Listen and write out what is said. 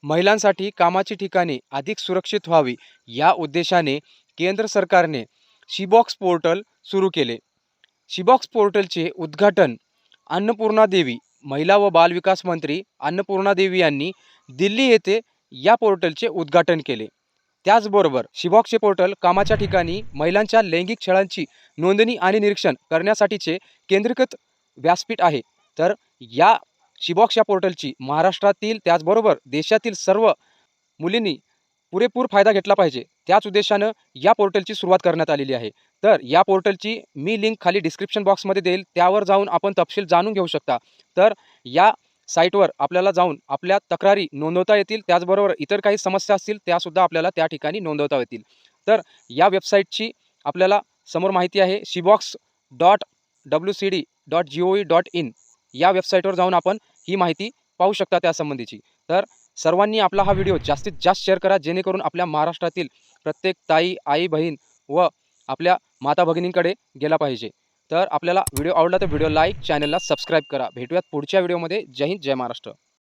महिलांसाठी कामाची ठिकाणे अधिक सुरक्षित व्हावी या उद्देशाने केंद्र सरकारने शीबॉक्स पोर्टल सुरू केले. शीबॉक्स पोर्टलचे उद्घाटन अन्नपूर्णा देवी महिला व बालविकास मंत्री अन्नपूर्णा देवी यांनी दिल्ली येथे या पोर्टलचे उद्घाटन केले. त्याचबरोबर शीबॉक्सचे पोर्टल कामाच्या ठिकाणी महिलांच्या लैंगिक छळांची नोंदणी आणि निरीक्षण करण्यासाठीचे केंद्रीकृत व्यासपीठ आहे. तर या शीबॉक्स या पोर्टलची महाराष्ट्रातील त्याचबरोबर देशातील सर्व मुलींनी पुरेपूर फायदा घेतला पाहिजे, त्याच उद्देशानं या पोर्टलची सुरुवात करण्यात आलेली आहे. तर या पोर्टलची मी लिंक खाली डिस्क्रिप्शन बॉक्समध्ये देईल, त्यावर जाऊन आपण तपशील जाणून घेऊ शकता. तर या साईटवर आपल्याला जाऊन आपल्या तक्रारी नोंदवता येतील, त्याचबरोबर इतर काही समस्या असतील त्यासुद्धा आपल्याला त्या ठिकाणी नोंदवता येतील. तर या वेबसाईटची आपल्याला समोर माहिती आहे shibox.wcd.gov.in या वेबसाईटवर जाऊन आपण ही माहिती पाहू शकता त्यासंबंधीची. तर सर्वांनी आपला हा व्हिडिओ जास्तीत जास्त शेअर करा, जेणेकरून आपल्या महाराष्ट्रातील प्रत्येक ताई, आई, बहीण व आपल्या माता भगिनींकडे गेला पाहिजे. तर आपल्याला व्हिडिओ आवडला तर व्हिडिओ लाईक, चॅनलला सबस्क्राईब करा. भेटूयात पुढच्या व्हिडिओमध्ये. जय हिंद, जय महाराष्ट्र.